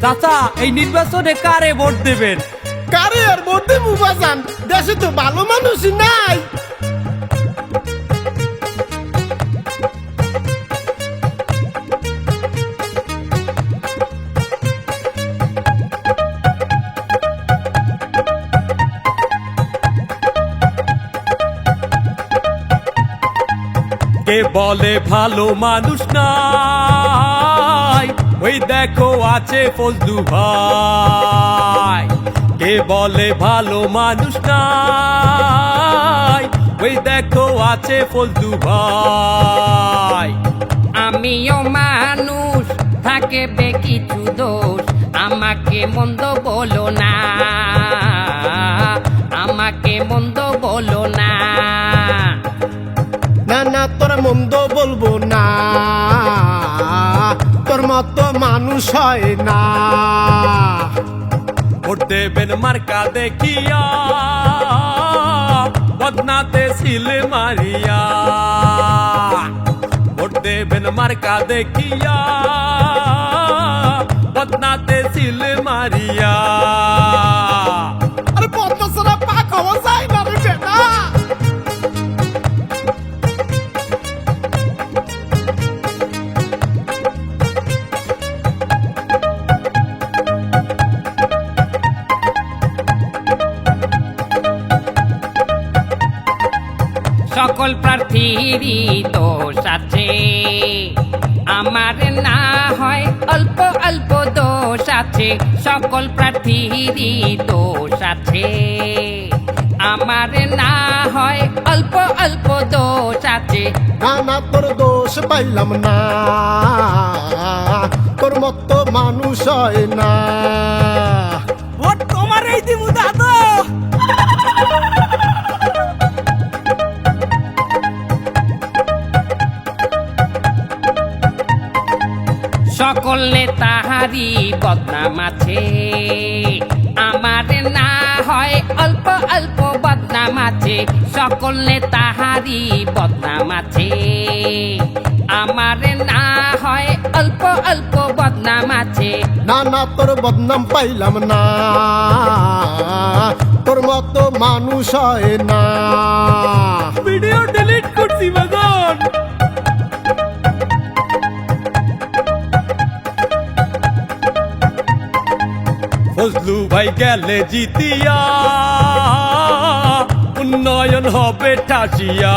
চাচা এই নির্বাচনে কারে ভোট দেবেন? কারে আর ভোট দেবো বাজান, দেশে তো ভালো মানুষই নাই। কে বলে ভালো মানুষ নাই, ওই দেখো আছে ফজলু ভাই। কে বলে ভালো মানুষ নাই, ওই দেখো আছে ফজলু ভাই। আমিও মানুষ, থাকে বে কিছু দোষ, আমাকে মন্দ বলো না, আমাকে মন্দ বলো না। না না তোর মন্দ বলবো না, তোর মতো মানুষ হয় না। ভোট দেবেন মার্কা দেখিয়া, বদনাতে সিল মারিয়া। ভোট দেবেন মার্কা দেখিয়া, বদনাতে সিল মারিয়া। আরে পদ্মা ছাড়া পাক হওয়া যায় না রে বেটা। সকল প্রার্থীরই দোষ আছে, আমার না হয় অল্প অল্প দোষ আছে। সকল প্রার্থীরই দোষ আছে, আমার না হয় অল্প অল্প দোষ আছে। না না তোর দোষ পাইলাম না, তোর মতো মানুষ হয় না। ভোট তোমারই দিব দাদু। সকল নেতাহারি বদনাম আছে, আমার না হয় অল্প অল্প বদনাম আছে। সকল নেতাহারি বদনাম আছে, আমার না হয় অল্প অল্প বদনাম আছে। না না তোর বদনাম পাইলাম না, তোর মতো মানুষ হয় না। ভিডিও ডিলিট করছি বাজান। ফজলু ভাই গেলে জিতিয়া, উন্নয়ন হবে ঠাসিয়া।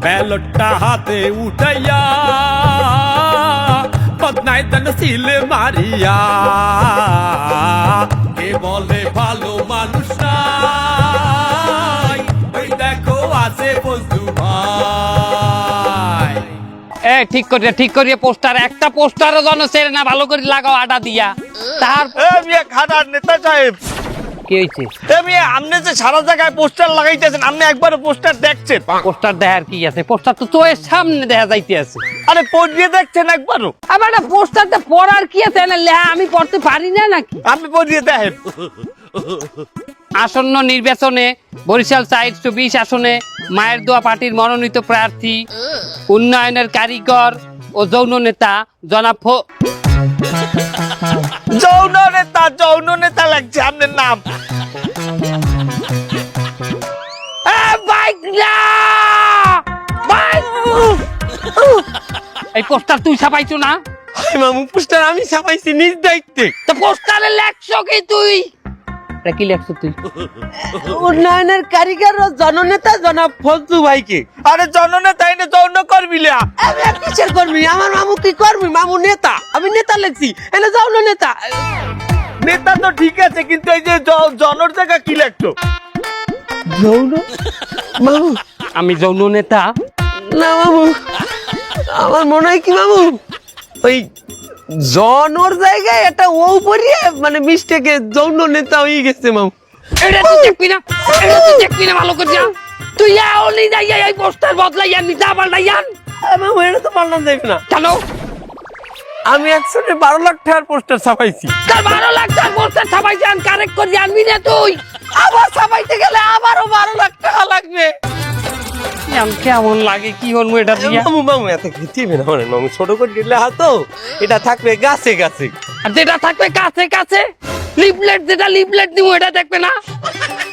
ব্যালটটা হাতে উঠাইয়া, বদনাই দেন সিল মারিয়া। কে বলে ভালো মানুষ নাই, ওই দেখো আছে ফজলু ভাই। ঠিক করিয়া পোস্টার, একটা পোস্টারও জন ছেড়ে না, ভালো করে লাগাও আটা দিয়া। তার খানার নেতা সাহেব, কি হয়েছে? আপনি যে সারা জায়গায় পোস্টার লাগাইতেছেন, আপনি একবার পোস্টার দেখছেন? পোস্টার দেখার কি আছে? পোস্টার তো চোখের সামনে দেখা যাইতে আছে। আরে পড়িয়ে দেখছেন একবারও? আবার পোস্টারটা পড়ার কি আছে না, লেহা আমি পড়তে পারি না নাকি? আপনি পড়িয়ে দেখেন। আসন্ন নির্বাচনে বরিশাল 420 আসনে মায়ের দোয়া পার্টির মনোনীত প্রার্থী, উন্নয়নের কারিগর ও যৌন নেতা জনাব যৌন নেতা লাগছে আপনার নাম। এই পোস্টার তুই ছাপাইছো না? মামু পোস্টার আমি ছাপাইছি নিজ দায়িত্বে। তো পোস্টারে লেখছো কি তুই? কি লেখছো তুই? উন্নয়নের কারিগর ও জননেতা জনাব ফজলু ভাইকে। আরে জননেতা এনে যৌন কর্মী। আমি আর কিসের কর্মী? আমার মামু কি কর্মী? মামু নেতা, আমি নেতা লেখছি, এনে যৌন নেতা। নেতা তো ঠিক আছে, কিন্তু এই যে জনর জায়গা কি লেখছো? যৌন মামু, আমি যৌন নেতা না মামু, আমার মনে হয় কি মামু, ওই জনর জায়গায় এটা ও পরিয়ে মানে মিস্টেকে যৌন নেতা হয়ে গেছে মামু। এটা তুই দেখবি না, এটা তুই দেখবি না ভালো করে। তুই আওলি যাইয়া এই পোস্টার বদলাইয়া নিতা পাল্টাইয়ান। মামু এটা তো পাল্টান যাইবে না। কেন? আমি 112 লাখ টাকার পোস্টার ছাপাইছি। তার 12 লাখ টাকার পোস্টার ছাপাইছেন, কারেক্ট করে আনবি না তুই? আবার ছাপাইতে গেলে আবারও 12 লাখ টাকা লাগবে। কেমন লাগে কি হল এটা দিয়া মামু মামু এত খেতে না মানে মামু ছোট করে দিলে হাতো এটা থাকবে গাছে গাছে। আর যেটা থাকবে কাছে কাছে লিফলেট যেটা লিফলেট দিব এটা দেখবে না।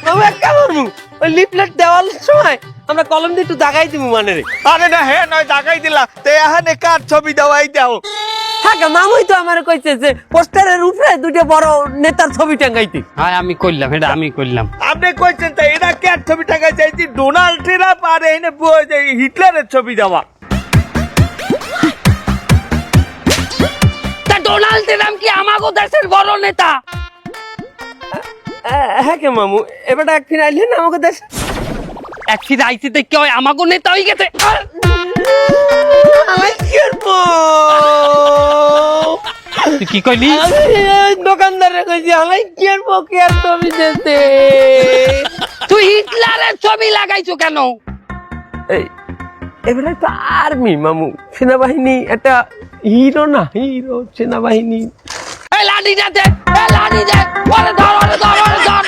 মামু একটা মামু ওই লিফলেট দেওয়ার সময় আমরা কলম দিয়ে একটু দাগাই দিব মানে রে। আরে না হ্যাঁ নয় দাগাই দিলা তে এখানে কার ছবি দেওয়াই দাও। হ্যাঁ মামুই তো আমার কইছে যে পোস্টারের উপরে দুটো বড় নেতার ছবি টাঙ্গাইতে। হ্যাঁ আমি করলাম এটা আমি করলাম। আপনি কইছেন তাই এটা কার ছবি টাকা চাইছি ডোনাল্ড ট্রাম্প আর এনে হিটলারের ছবি দেওয়া। তা ডোনাল্ড ট্রাম্প কি আমাগো দেশের বড় নেতা? হ্যাঁ কে মামু এবারটা একদিন আইলেন আমাকে দেশ একদিন আইসি দেখি ওই আমাগো নেতা হয়ে গেছে। তুই কি কইলি? দোকানদারে কইছি আমি কি করবো কি আর ছবি দিতে। তুই হিটলারের ছবি লাগাইছো কেন? এই এবারে তো আর্মি মামু সেনাবাহিনী একটা হিরো না হিরো সেনাবাহিনী। এই লাঠি দে এই লাঠি দে ওরে ধর ওরে ধর ওরে ধর।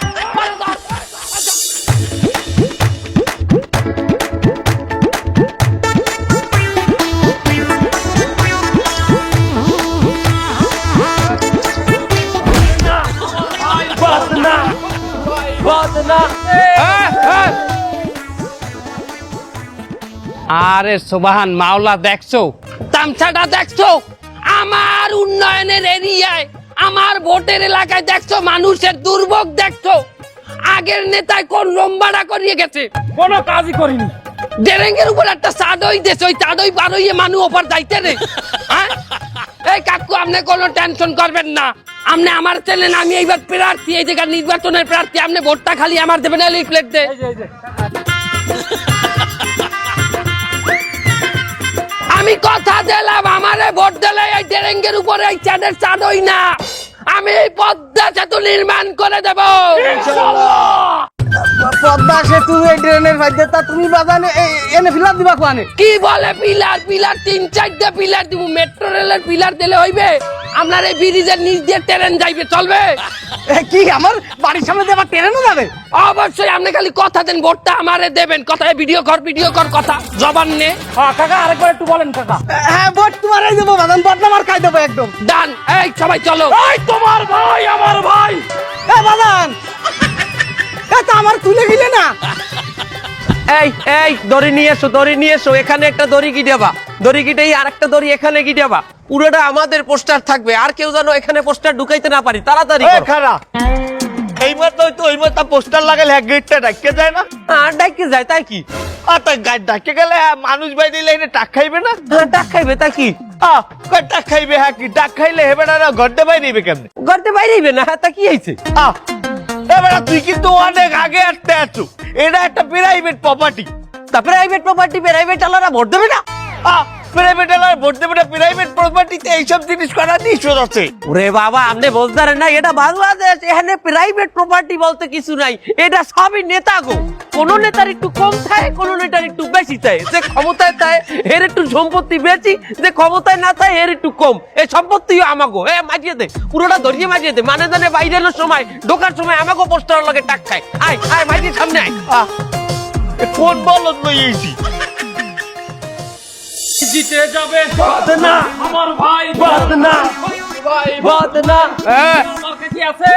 আরে সুবহান মাওলা দেখছো তামসাটা দেখছো আমার উন্নয়নের এরিয়ায় আমার ভোটের এলাকায় দেখছো মানুষের দুর্ভোগ দেখছো। আগের নেতায় কোন লম্বাটা করিয়ে গেছে কোনো কাজই করিনি। ডেরেঙ্গের উপর একটা চাদই দেশ ওই চাদই পার হইয়ে মানুষ ওপর যাইতে রে। হ্যাঁ এই কাকু আপনি কোনো টেনশন করবেন না। আপনি আমার চ্যানেল আমি এইবার প্রার্থী এই জায়গার নির্বাচনের প্রার্থী আপনি ভোটটা খালি আমার দেবেন লিফলেট দে। আমি কথা দিলাম আমারে ভোট দিলে এই ডেরেঙ্গের উপরে এই চাঁদের চাঁদই না আমি এই পদ্মা সেতু নির্মাণ করে দেব পদ্মা সেতু এই ড্রেনের ভাইতে তা তুমি বাগানে এনে ফিলার দিবা কোয়ানে? কি বলে পিলার পিলার 3-4টা পিলার দিব মেট্রো রেলের পিলার দিলে হইবে? আপনার এই ব্রিজের নিচ দিয়ে ট্রেন যাইবে চলবে? কি আমার বাড়ির সামনে দিয়ে আবার ট্রেনও যাবে? অবশ্যই আপনি খালি কথা দেন ভোটটা আমারে দেবেন। কথায় ভিডিও কর কথা জবান নে। কাকা আরেকবার একটু বলেন কাকা। হ্যাঁ ভোট তোমারই দেবো বাদাম বদনাম আর খাই দেবো একদম। ডান এই সবাই চলো। এই তোমার ভাই আমার ভাই। বাদাম এটা আমার তুলে গিলে না। এই এই দড়ি নিয়ে এসো এখানে একটা দড়ি গিটাবা দড়ি গিটেই আর একটা দড়ি এখানে গিটাবা পুরোটা আমাদের পোস্টার থাকবে আর কেউ যেন এখানে পোস্টার ঢুকাইতে না পারি তাড়াতাড়ি এই করো। খারা এইবার তো ওইবার তা পোস্টার লাগালে এক গেটটা ডাকে যায় না? ডাইকে যায় তাই কি? আর তা গাছ ডাকে গেলে মানুষ বাই দিলে এনে টাক খাইবে না? ডাক খাইবে তাই কি? টাক খাইবে হ্যাঁ কি ডাক খাইলে হেবে না ঘরটা বাই নিবে কেমনে? গড়তে বাইরেইবে না তা কি হয়েছে? এবারে তুই কিন্তু অনেক আগে আসতে আছো। এটা একটা প্রাইভেট প্রপার্টি। তা প্রাইভেট প্রপার্টি প্রাইভেট আলারা ভোট দেবে না? প্রাইভেট এলাকায় ভোট দেবে না। প্রাইভেট প্রপার্টিতে এইসব জিনিস করা নিষেধ আছে। ওরে বাবা আপনি বলতে পারেন না এটা বাংলাদেশ এখানে প্রাইভেট প্রপার্টি বলতে কিছু নাই এটা সবই নেতা গো। কোন নেতার একটু কম থাকে কোন নেতার একটু বেশি থাকে যে ক্ষমতায় থাকে এর একটু সম্পত্তি বেশি যে ক্ষমতায় না থাকে এর একটু কম এই সম্পত্তিও আমাগো মাটিয়ে দে পুরোটা ধরিয়ে মাটিয়ে দে মানে জানে বাইরের সময় ঢোকার সময় আমাগো পোস্টার লাগে টাক খায় আয় আয় মাটির সামনে আয় কোন বলদ লইয়েছি জিতে যাবে বদনা আমার ভাই বদনা ভাই বদনা আমার কাছে আছে।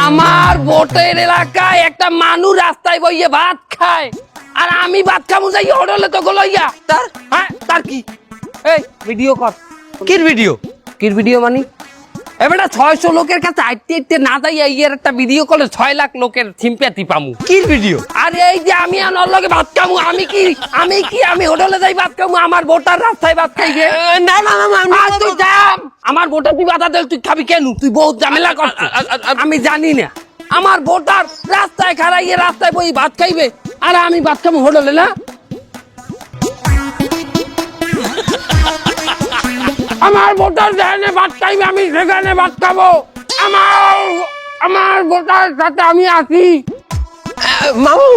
আমার ভোটের এলাকায় একটা মানুষ রাস্তায় বইয়ে ভাত খায় আর আমি ভাত খাবো যাই হোটেলে তো গলইয়া তার হ্যাঁ তার কি এই ভিডিও কর কির ভিডিও কির ভিডিও মানে এবারে 600 লোকের কাছে আইতে না যাইয়া ইয়ের একটা ভিডিও করলে 6 লাখ লোকের থিমপ্যাতি পামু কির ভিডিও আরে এই যে আমি আর ওর লগে ভাত খামু আমি হোটেলে যাই ভাত খামু আমার ভোটার রাস্তায় ভাত খাইবে না না না তুই যাম আমার ভোটার তুই বাধা দে তুই খাবি কেন তুই বহুত ঝামেলা করছিস আমি জানি না আমার ভোটার রাস্তায় খাড়াইয়ে রাস্তায় বই ভাত খাইবে আর আমি ভাত খামু হোটেলে না আমার ভোটার যেখানে ভাত খাইবে আমি সেখানে ভাত খাবো আমার ভোটার সাথে আমি আছি মামু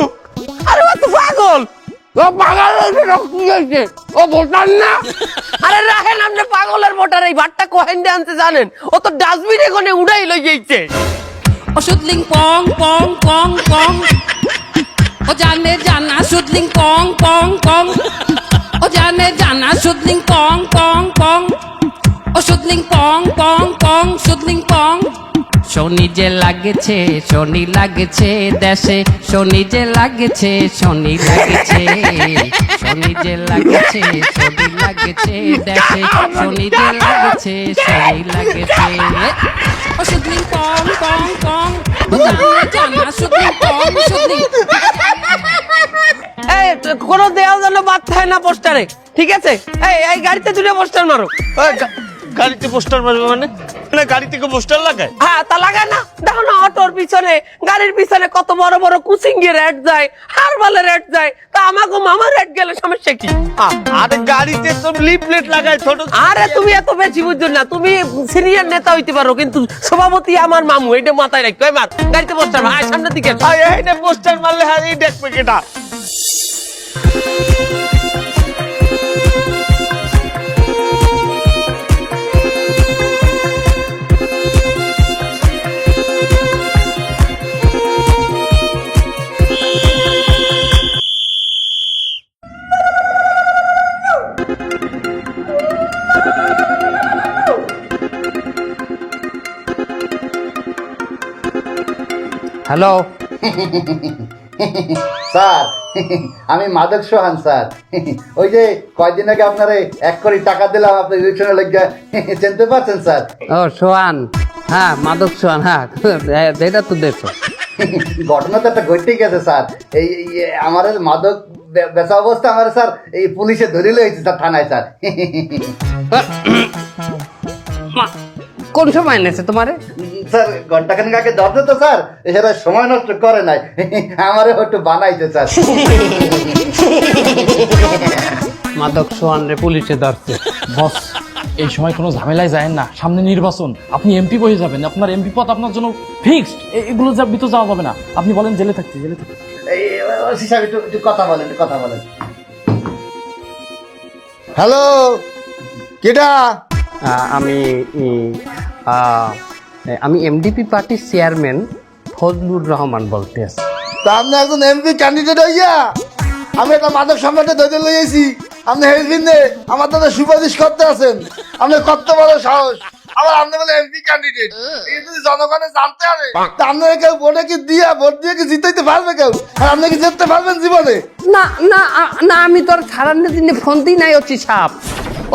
আরে ও তো পাগল ও পাগল হয়েছে, কি হয়েছে? ও ভোটার না? আরে রাখেন আপনি পাগলের মোটার, এই ভাতটা কোহেন দিয়ে আনতে জানেন? ও তো ডাস্টবিনে কোনে উড়াই লই যাইছে। ওষুধলিং পং পং পং পং, ও জানে জানা সুদলিং পং পং পং, ও জানে জানা সুদলিং পং পং পং, ও সুদলিং পং পং পং, সুদলিং পং। শনি যে লাগেছে, শনি লাগেছে দেশে, শনি যে লাগেছে, শনি লাগেছে, শনি যে লাগেছে, শনি লাগেছে দেশে, শনি যে লাগেছে, শনি লাগেছে। ও সুদলিং পং পং পং, ও জানে জানা সুদলিং পং সুদলিং। এই কোনো দেওয়াল যেন বাদ থাকে না পোস্টারে, ঠিক আছে? এই গাড়িতে দুটো পোস্টার মারো। গাড়িতে পোস্টার মারবে মানে? না গাড়ি থেকে পোস্টার লাগায়? হ্যাঁ তা লাগায় না? দেখো না অটোর পিছনে, গাড়ির পিছনে কত বড় বড় কুচিঙ্গি রেট যায়, হারবালের রেট যায়, তা আমাকে মামা রেট গেলে সমস্যা কি? আরে গাড়িতে তো লিফলেট লাগায় ছোট। আরে তুমি এত বেশি বুঝছো না, তুমি সিনিয়র নেতা হইতে পারো কিন্তু সভাপতি আমার মামু, এটা মাথায় রাখো। এবার গাড়িতে পোস্টার মার, আয় সামনের দিকে। এইটা পোস্টার মারলে হ্যাঁ এই দেখবে কেটা? হ্যালো, স্যার আমি মাদক সোহান স্যার। ওই যে কয়দিন আগে আপনারে 1 কোটি টাকা দিলাম আপনার ইলেকশনের লেগে, চিনতে পারছেন স্যার? ও সোহান, হ্যাঁ মাদক সোহান, হ্যাঁ এটা তো দেখো। ঘটনা তো একটা ঘটেই গেছে স্যার। এই আমার মাদক বেচা অবস্থা আমার স্যার এই পুলিশে ধরে লইছে স্যার থানায় স্যার। কোন সময় এনেছে তোমারে? স্যার ঘন্টাখানেক আগে ধরতে তো স্যার, এছাড়া সময় নষ্ট করে নাই, আমারে একটু বানাইছে স্যার। মাদক সোহান রে পুলিশে ধরছে। বস এই সময় কোনো ঝামেলায় যায় না, সামনে নির্বাচন, আপনি এমপি হয়ে যাবেন, আপনার এমপি পদ আপনার জন্য ফিক্সড, এগুলো ভিতর যাওয়া যাবে না। আপনি বলেন জেলে থাকতে, জেলে থাকতে। ওসি সাহেব একটু কথা বলেন, একটু কথা বলেন। হ্যালো, কেডা? আমি এমডিপি পার্টির চেয়ারম্যান ফজলুর রহমান বলতে আছি। তা আপনি একজন এমপি ক্যান্ডিডেট হইয়া আমি একটা মাদক সম্রাটে ধরে লইয়েছি, আপনি হেলফিনে আমার দাদা সুপারিশ করতে আছেন, আপনি কত বড় সাহস, আবার আপনি বলে এমপি ক্যান্ডিডেট। এই যদি জনগণে জানতে পারে তা আপনারা কেউ ভোট দিয়ে কি জিতাইতে পারবে কেউ? আর আপনি কি জিততে পারবেন জীবনে? না না না, আমি তোর ছাড়ানোর জন্য ফোন দিই নাই অতি সাপ।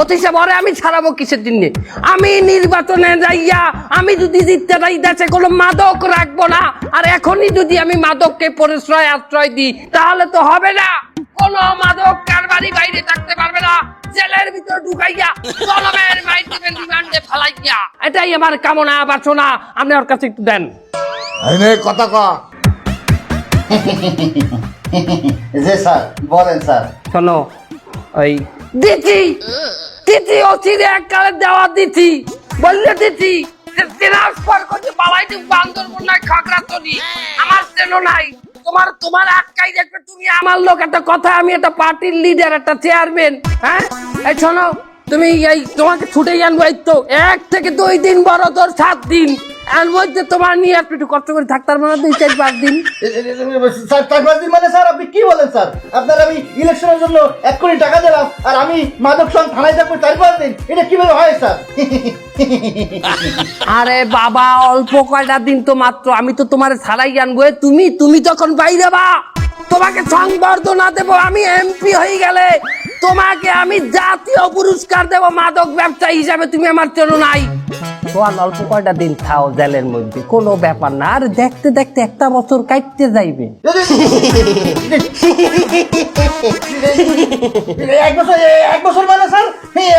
অতি সাপ ওরে আমি ছাড়াবো কিসের জন্য? আমি নির্বাচনে যাইয়া আমি যদি জিততে যাই দেশে কোনো মাদক রাখবো না, আর এখনই যদি আমি মাদককে পরিশ্রয় আশ্রয় দিই তাহলে তো হবে না। কোনো মাদক কারবারি বাইরে থাকতে পারবে না, জেলের ভিতর ঢুকাইয়া জনমের মাইটিকে রিমান্ডে ফেলাইয়া। এটাই আমার কামনা বাসনা, আপনি ওর কাছে একটু দেন। কথা ক। জি স্যার, বলেন স্যার। শোনো, ওই দিচ্ছি অচিরে এককালে দেওয়া দিচ্ছি, বললে দিচ্ছি ট্রান্সফার করতে পালাইতে বান্দরবন নাই খাগড়াছড়ি, আমার চেন নাই। তোমার আটকাই দেখবে, তুমি আমার লোক। একটা কথা, আমি একটা পার্টির লিডার, একটা চেয়ারম্যান। হ্যাঁ এই শোনো, তুমি এই তোমাকে ছুটে আনবো, এই তো 1 থেকে 2 দিন, বড় তোর 7 দিন, এর মধ্যে তোমার নিয়ে একটু কষ্ট করে থাকতে পারবো না। 2-4-5 দিন স্যার, 4-5 দিন মানে? স্যার আপনি কি বলেন স্যার? আপনার আমি ইলেকশনের জন্য 1 কোটি টাকা দিলাম আর আমি মাদক সঙ্গ থানায় থাকবো 4-5 দিন, এটা কিভাবে হয় স্যার? আরে বাবা, অল্প কয়টা দিন তো মাত্র, আমি তো তোমার ছাড়াই আনবো। তুমি তখন বাইরে বা, তোমাকে সংবর্ধনা দেবো। আমি এমপি হয়ে গেলে তোমাকে আমি জাতীয় পুরস্কার দেব মাদক ব্যবসায়ী হিসাবে, তুমি আমার চেনো নাই। তোমার অল্প কয়টা দিন খাও জেলের মধ্যে, কোনো ব্যাপার না। আর দেখতে দেখতে 1 বছর কাটতে যাইবে। 1 বছর মানে স্যার?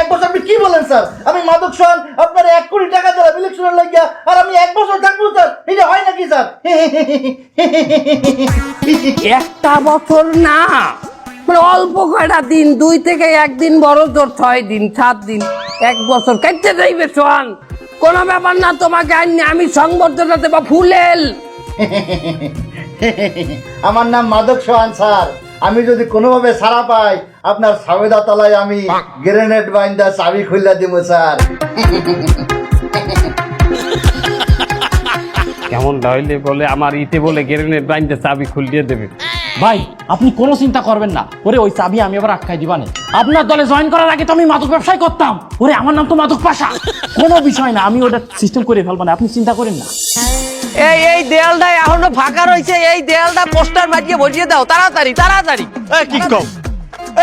1 বছর আপনি কি বলেন স্যার? আমি মাদক সঙ্গ আপনার 1 কোটি টাকা দিলাম ইলেকশনের লাগিয়া, আর আমি 1 বছর থাকবো স্যার? এটা হয় নাকি স্যার? 1 বছর না, মানে অল্প কয়টা দিন, 2 থেকে 1 দিন, বড় জোর 6 দিন 7 দিন, 1 বছর কাটতে যাইবে। সোহান, কোনো ব্যাপার না, তোমাকে আমি সংবর্ধনা দেবো ফুলেল। আমার নাম মাদক সোহান স্যার, আমি যদি কোনোভাবে ছাড়া পাই আপনার সাবেদা তলায় আমি গ্রেনেড বাইন্দা চাবি খুললা দিব স্যার। কেমন হইলে বলে আমার ইতে বলে গ্রেনেড বাইন্দে চাবি খুলিয়ে দেবে। ভাই আপনি কোনো চিন্তা করবেন না, ওরে ওই চাবি আমি আবার আটকাই দিবানে। আপনার দলে জয়েন করার আগে তো আমি মাদক ব্যবসায় করতাম, ওরে আমার নাম তো মাদক পাশা, কোনো বিষয় না, আমি ওটা সিস্টেম করে ফেলবো না, আপনি চিন্তা করেন না। এই দেয়ালটা এখনো ফাঁকা রয়েছে, এই দেয়ালটা পোস্টার মাটিয়ে বসিয়ে দাও তাড়াতাড়ি তাড়াতাড়ি। কি কম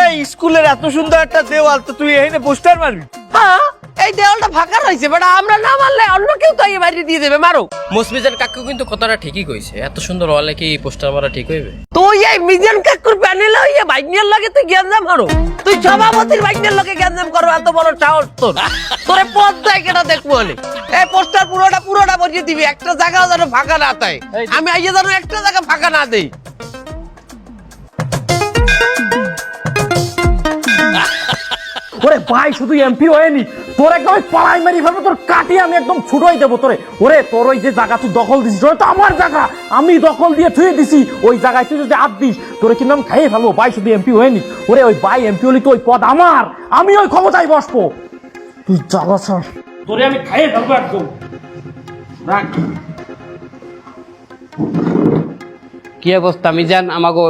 এই স্কুলের এত সুন্দর একটা দেওয়াল তো তুই এখানে পোস্টার মারবি? হ্যাঁ এই দেওয়ালটা ফাঁকা রয়েছে, বেটা আমরা না মারলে অন্য কেউ তো এই বাড়ি দিয়ে দেবে, মারো। মুসমিজান কাকু কিন্তু কথাটা ঠিকই কইছে, এত সুন্দর ওয়ালে কি পোস্টার মারা ঠিক হইবে? তুই এই মিজান কাকুর প্যানেল হইয়ে বাইকনিয়ার লাগে তুই গ্যাঞ্জাম মারো, তুই সভাপতির বাইকনিয়ার লাগে গ্যাঞ্জাম করো, এত বড় সাহস তোর? তোরে পথ দেয় কেনা দেখবো বলে এই পোস্টার পুরোটা বসিয়ে দিবি, একটা জায়গাও যেন ফাঁকা না থাকে, আমি আইয়ে যেন একটা জায়গা ফাঁকা না দেই। ওরে ভাই শুধু এমপি হয়নি, তোর একদম পাড়াই মারি ফেলবো, তোর কাটিয়ে আমি একদম ছুটোই দেবো তোরে। ওরে তোর ওই যে জায়গা তুই দখল দিছিস, ওটা তো আমার জায়গা, আমি দখল দিয়ে থুয়ে দিছি, ওই জায়গায় তুই যদি হাত দিস তোরে কিন্তু আমি খাইয়ে ফেলবো। ভাই শুধু এমপি হয়নি, ওরে ওই ভাই এমপি হলি তো ওই পদ আমার, আমি ওই ক্ষমতায় বসবো, তুই জ্বালা স্যার, তোরে আমি খাইয়ে ফেলবো একদম। রাখ কি অবস্থা মিজান, আমাকে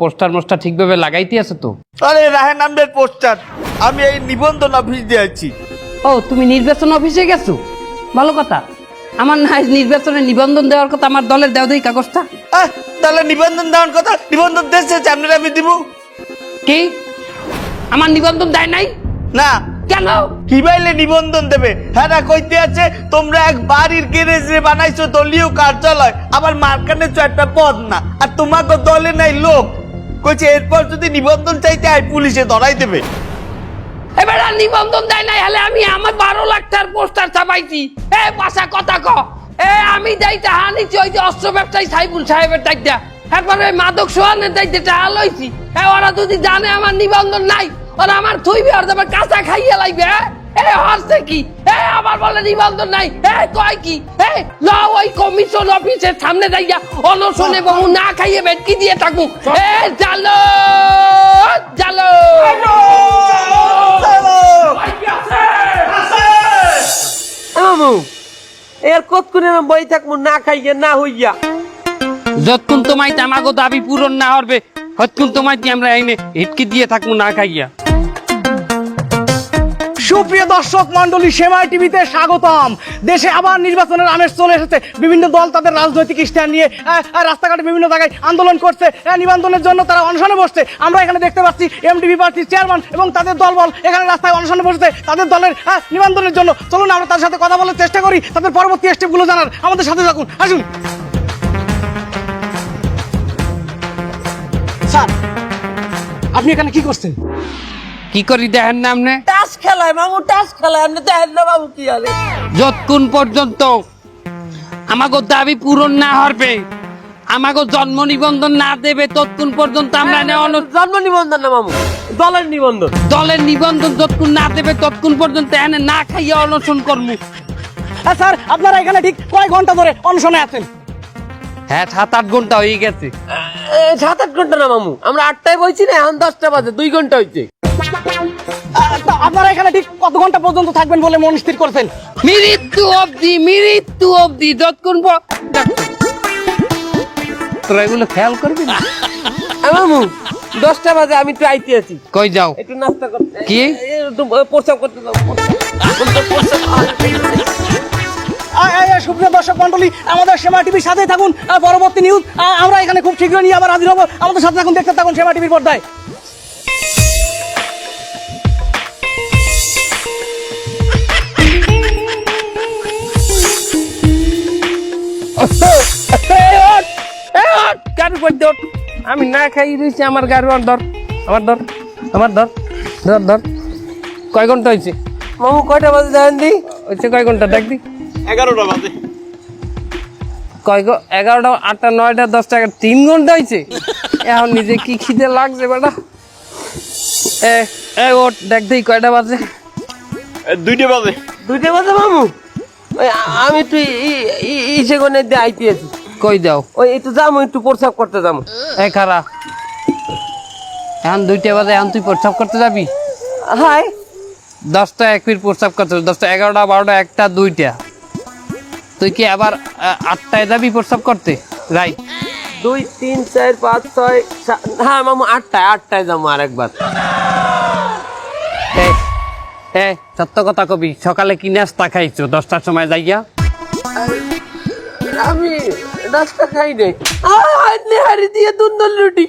পোস্টার মোস্টার ঠিকভাবে লাগাইতে আছে তো? আরে রাহেন নামের পোস্টার আমি এই নিবন্ধন অফিস দিয়েছি। ও তুমি নির্বাচন অফিসে গেছো, ভালো কথা। আমার না নির্বাচনে নিবন্ধন দেওয়ার কথা, আমার দলের দেও দেই কাগজটা। তাহলে নিবন্ধন দেওয়ার কথা, নিবন্ধন দেশে আপনারা আমি দিব কি আমার নিবন্ধন দেয় নাই? না কেন? কি বাইলে নিবন্ধন দেবে? হ্যাঁ না কইতে আছে তোমরা এক বাড়ির গ্যারেজে বানাইছো দলীয় কার্যালয়, আবার মার্কানে একটা পদ না, আর তোমাকে দলে নাই লোক, কইছে এরপর যদি নিবন্ধন চাইতে হয় পুলিশে ধরাই দেবে। এবার আর নিবন্ধন দেয় নাই, হলে আমি আমার 12 লাখ টাকার পোস্টার ছাপাইছি। এ পাশা কথা ক, এ আমি দায়িত্ব হানিছি ওই যে অস্ত্র ব্যবসায়ী সাইফুল সাহেবের দায়িত্ব, এরপরে মাদক সোহানের দায়িত্বটা হালইছি। ওরা যদি জানে আমার নিবন্ধন নাই, ওরা আমার থইবে, আর আমার কাঁচা খাইয়ে লাগবে। এ হচ্ছে কি, এ আমার বলে নিবন্ধন নাই, এ কয় কি, এ ল ওই কমিশন অফিসের সামনে যাইয়া অনশনে বহু না খাইয়ে বেটকি দিয়ে থাকবো। এ জালো জালো মামু এর কতক্ষণে বই থাকবো না খাইয়া না হইয়া? যতক্ষণ তোমায় আমাগো দাবি পূরণ না হবে ততক্ষণ তোমায় আমরা এনে হিটকি দিয়ে থাকবো না খাইয়া। সুপ্রিয় দর্শক মন্ডলী, সেমাই টিভিতে স্বাগতম। দেশে আবার নির্বাচনের আমেজ চলে এসেছে, বিভিন্ন দল তাদের রাজনৈতিক স্ট্যান্ড নিয়ে রাস্তাঘাটে বিভিন্ন জায়গায় আন্দোলন করছে, নিবন্ধনের জন্য তারা অনশনে বসছে। আমরা এখানে দেখতে পাচ্ছি এমডিবি পার্টির চেয়ারম্যান এবং তাদের দলবল এখানে রাস্তায় অনশনে বসছে তাদের দলের নিবন্ধনের জন্য। চলুন আমরা তার সাথে কথা বলার চেষ্টা করি, তাদের পরবর্তী স্টেপগুলো জানার। আমাদের সাথে থাকুন, আসুন। স্যার আপনি এখানে কি করছেন? কি করি দেখেন না আপনি? টাস খেলায় মামু, টাস খেলায়, আপনি দেখেন না বাবু কি হলে? যতক্ষণ পর্যন্ত আমাগো দাবি পূরণ না হবে, আমাগো জন্ম নিবন্ধন না দেবে, ততক্ষণ পর্যন্ত আমরা জন্ম নিবন্ধন না মামু, দলের নিবন্ধন। দলের নিবন্ধন যতক্ষণ না দেবে ততক্ষণ পর্যন্ত এনে না খাইয়া অনশন করবো। স্যার আপনারা এখানে ঠিক কয় ঘন্টা ধরে অনশনে আছেন? হ্যাঁ 7-8 ঘন্টা হয়ে গেছে। 7-8 ঘন্টা না মামু, আমরা 8টায় বইছি না, এখন 10টা বাজে, 2 ঘন্টা হইছে। আপনারা এখানে ঠিক কত ঘন্টা পর্যন্ত থাকবেন বলে মন স্থির করছেন? মৃত্যু অবধি যতক্ষণ তোরা এগুলো খেয়াল করবি না। মামু 10টা বাজে, আমি একটু আইতে আছি। কই যাও? একটু নাস্তা করতে। কি? একটু প্রস্তাব করতে যাও। সুপ্রিয় দর্শক মন্ডলী, আমাদের সেমা টিভির সাথে থাকুন। পরবর্তী নিউজ আমরা এখানে খুব শীঘ্রই নিয়ে আবার হাজির হবো। আমাদের সাথে থাকুন, দেখতে থাকুন সেমা টিভির পর্দায়। আমি না খাই রয়েছি, আমার গাড়ি ধর, আমার ধর। কয় ঘন্টা হয়েছে মামু? কয়টা বাজে জানেন দি? হয়েছে কয় ঘন্টা দেখ দি? 11টা বাজে। 11টা, 8টা, 9টা, 10টা, 3 ঘন্টা হয়েছে। এখন নিজে কি খিদে লাগছে বেটা। ওট দেখ দিই কয়টা বাজে? 2টা বাজে। 2টা বাজে মামু? আমি একটু ইসে গনে দিয়ে আইতে আছি। কই যাও? ওই একটু যাবো, একটু প্রস্তাব করতে যাবো। খারা এখন 2টা বাজে, এখন তুই প্রস্রাব করতে যাবি? হাই 10টা 1 মিনিট প্রস্রাব করতে, 10টা 11টা 12টা 1টা 2টা। তুই কি আবার 8টায় যাবি প্রস্রাব করতে? রাইট। 2 3 4 5 6 হ্যাঁ মামু 8টায় যাবো আরেকবার। সত্য কথা কবি, সকালে কি নাস্তা খাইছো 10টার সময় যাইয়া? আমি নাস্তা খাই নাই, নেহারি দিয়ে দুন্দল রুটি।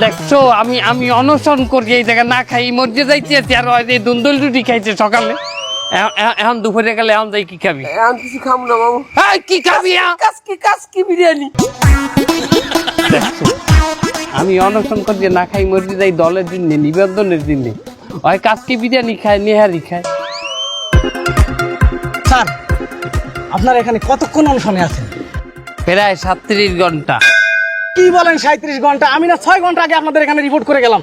দেখছো আমি অনশন করি এই জায়গা, না খাই মরতে যাইতে আছি, আর ওই যে দুন্দুল রুটি খাইছে সকালে। এখন দুপুরে গেলে এখন যাই কি খাবি? আমি কিছু খাবো না মামু। এই, কি খাবি? কাসকি বিরিয়ানি। দেখছো, আমি অনশন করি না খাই মরতে যাই দলের দিনে, নিবেদনের দিনে। ওই কাজকি বিরিয়ানি খায়, নেহারি খায়। স্যার, আপনারা এখানে কতক্ষণ অনশনে আছেন? প্রায় 37 ঘন্টা। কি বলেন 37 ঘন্টা? আমি না 6 ঘন্টা আগে আপনাদের এখানে রিপোর্ট করে গেলাম।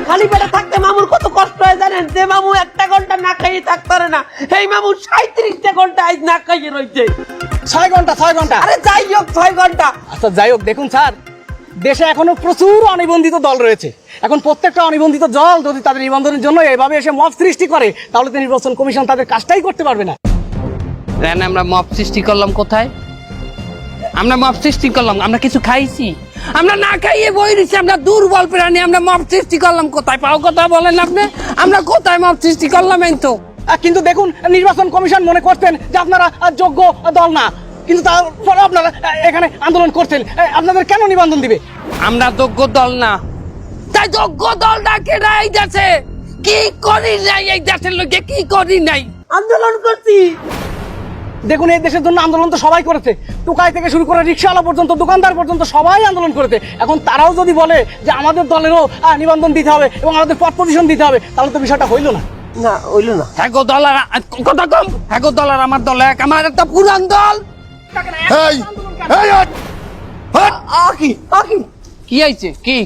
খালি পেটে থাকতে মামুর কত কষ্ট হয় জানেন? যে মামু 1 ঘন্টা না খাইয়ে থাকতে পারে না, এই মামু 37টা ঘন্টা আজ না খাইয়ে রয়েছে। 6 ঘন্টা 6 ঘন্টা। আরে যাই হোক 6 ঘন্টা। আচ্ছা যাই হোক, দেখুন স্যার, দেশে এখনো প্রচুর অনিবন্ধিত দল রয়েছে। এখন প্রত্যেকটা অনিবন্ধিত দল যদি তাদের নিবন্ধনের জন্য এভাবে এসে মব সৃষ্টি করে, তাহলে তো নির্বাচন কমিশন তাদের কাজটাই করতে পারবে না। আমরা মব সৃষ্টি করলাম কোথায়? আমরা মব সৃষ্টি করলাম, আমরা কিছু খাইছি? আমরা না খাইয়ে বই দিচ্ছি, আমরা দুর্বল প্রাণী, আমরা মব সৃষ্টি করলাম কোথায়? পাও কথা বলেন আপনি, আমরা কোথায় মব সৃষ্টি করলাম? এই তো। কিন্তু দেখুন, নির্বাচন কমিশন মনে করতেন যে আপনারা যোগ্য দল না, কিন্তু তারপরে আপনারা এখানে আন্দোলন করছেন। আপনাদের কেন নিবন্ধন দিবে? আমরা যোগ্য দল না। তাই যোগ্য দল ডাকে না এই দেশে? কি করি নাই এই দেশের লোকে, কি করি নাই? আন্দোলন করছি। দেখুন, এই দেশের জন্য আন্দোলন তো সবাই করেছে, টুকাই থেকে শুরু করে রিক্সাওয়ালা পর্যন্ত, দোকানদার পর্যন্ত সবাই আন্দোলন করেছে। এখন তারাও যদি বলে যে আমাদের দলেরও নিবন্ধন দিতে হবে এবং আমাদের পদ পজিশন দিতে হবে, তাহলে তো বিষয়টা হইল না। না হইল না। হ্যাগো দল আর কথা কম, হ্যাগো দল আর আমার দল এক, আমার একটা পুরান দল। এই এই হট, হট। কি হয়েছে? কি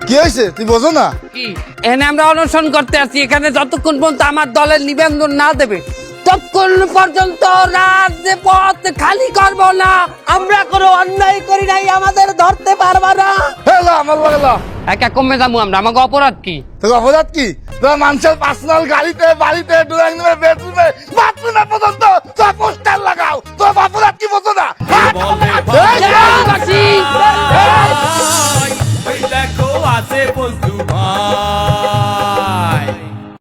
কি হয়েছে তুই বোঝো না? কি এখানে আমরা অনশন করতে আছি, এখানে যতক্ষণ পর্যন্ত আমার দলের নিবন্ধন না দেবে ততক্ষণ পর্যন্ত রাজপথ খালি করব না। আমরা কোনো অন্যায় করি নাই, আমাদের ধরতে পারবা না। হেলা আমার লাগলা একা কমে যাবো আমরা, আমাকে অপরাধ কি? তোর অপরাধ কি? তোর মানুষের পার্সোনাল গাড়িতে, বাড়িতে, ড্রয়িং রুমে, বেডরুমে, বাথরুমে পর্যন্ত তোর পোস্টার লাগাও। তোর